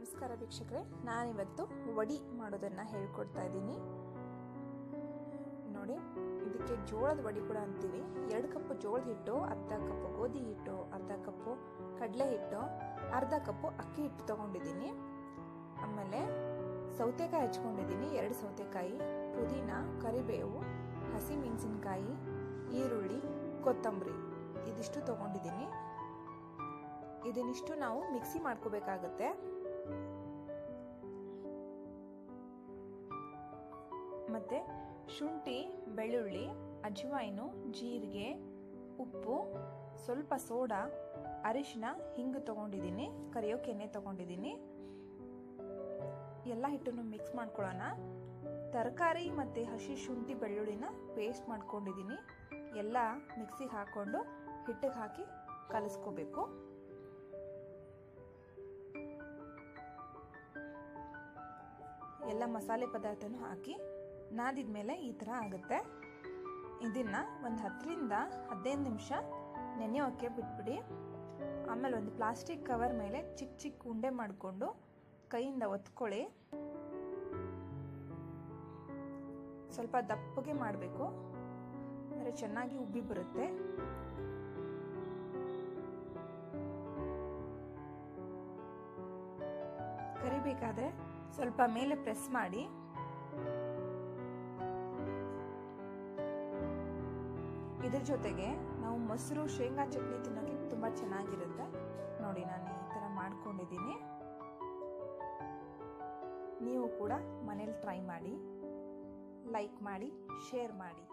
ನಮಸ್ಕಾರ ವೀಕ್ಷಕರೇ, ನಾನಿವತ್ತು ವಡಿ ಮಾಡೋದನ್ನು ಹೇಳ್ಕೊಡ್ತಾ ಇದ್ದೀನಿ. ನೋಡಿ, ಇದಕ್ಕೆ ಜೋಳದ ವಡಿ ಕೂಡ ಅಂತೀವಿ. 2 ಕಪ್ ಜೋಳದ ಹಿಟ್ಟು, ಅರ್ಧ ಕಪ್ ಗೋಧಿ ಹಿಟ್ಟು, ಅರ್ಧ ಕಪ್ಪು ಕಡಲೆ ಹಿಟ್ಟು, ಅರ್ಧ ಕಪ್ಪು ಅಕ್ಕಿ ಹಿಟ್ಟು ತೊಗೊಂಡಿದ್ದೀನಿ. ಆಮೇಲೆ ಸೌತೆಕಾಯಿ ಹಚ್ಕೊಂಡಿದ್ದೀನಿ, 2 ಸೌತೆಕಾಯಿ, ಪುದೀನ, ಕರಿಬೇವು, ಹಸಿಮೆಣಸಿನಕಾಯಿ, ಈರುಳ್ಳಿ, ಕೊತ್ತಂಬರಿ ಇದಿಷ್ಟು ತೊಗೊಂಡಿದ್ದೀನಿ. ಇದನ್ನಿಷ್ಟು ನಾವು ಮಿಕ್ಸಿ ಮಾಡ್ಕೋಬೇಕಾಗತ್ತೆ. ಮತ್ತೆ ಶುಂಠಿ, ಬೆಳ್ಳುಳ್ಳಿ, ಅಜ್ವಾಯಿನು, ಜೀರಿಗೆ, ಉಪ್ಪು, ಸ್ವಲ್ಪ ಸೋಡಾ, ಅರಿಶಿನ, ಹಿಂಗು ತಗೊಂಡಿದ್ದೀನಿ, ಕರಿಯೋಕೆ ಎಣ್ಣೆ ತಗೊಂಡಿದ್ದೀನಿ. ಎಲ್ಲ ಹಿಟ್ಟನ್ನು ಮಿಕ್ಸ್ ಮಾಡ್ಕೊಳ್ಳೋಣ. ತರಕಾರಿ ಮತ್ತು ಹಸಿ ಶುಂಠಿ ಬೆಳ್ಳುಳ್ಳಿನ ಪೇಸ್ಟ್ ಮಾಡ್ಕೊಂಡಿದ್ದೀನಿ. ಎಲ್ಲ ಮಿಕ್ಸಿಗೆ ಹಾಕ್ಕೊಂಡು ಹಿಟ್ಟಿಗೆ ಹಾಕಿ ಕಲಿಸ್ಕೋಬೇಕು. ಎಲ್ಲ ಮಸಾಲೆ ಪದಾರ್ಥನೂ ಹಾಕಿ ನಾದಿದ ಮೇಲೆ ಈ ಥರ ಆಗುತ್ತೆ. ಇದನ್ನು ಒಂದು 10ರಿಂದ 15 ನಿಮಿಷ ನೆನೆಯೋಕ್ಕೆ ಬಿಟ್ಬಿಡಿ. ಆಮೇಲೆ ಒಂದು ಪ್ಲಾಸ್ಟಿಕ್ ಕವರ್ ಮೇಲೆ ಚಿಕ್ಕ ಚಿಕ್ಕ ಉಂಡೆ ಮಾಡಿಕೊಂಡು ಕೈಯಿಂದ ಒತ್ಕೊಳ್ಳಿ. ಸ್ವಲ್ಪ ದಪ್ಪಗೆ ಮಾಡಬೇಕು, ಅಂದರೆ ಚೆನ್ನಾಗಿ ಉಬ್ಬಿ ಬರುತ್ತೆ. ಕರಿಬೇಕಾದ್ರೆ ಸ್ವಲ್ಪ ಮೇಲೆ ಪ್ರೆಸ್ ಮಾಡಿ. ಇದ್ರ ಜೊತೆಗೆ ನಾವು ಮೊಸರು, ಶೇಂಗಾ ಚಟ್ನಿ ತಿನ್ನೋಕೆ ತುಂಬ ಚೆನ್ನಾಗಿರುತ್ತೆ. ನೋಡಿ, ನಾನು ಈ ಥರ ಮಾಡ್ಕೊಂಡಿದ್ದೀನಿ. ನೀವು ಕೂಡ ಮನೇಲಿ ಟ್ರೈ ಮಾಡಿ, ಲೈಕ್ ಮಾಡಿ, ಶೇರ್ ಮಾಡಿ.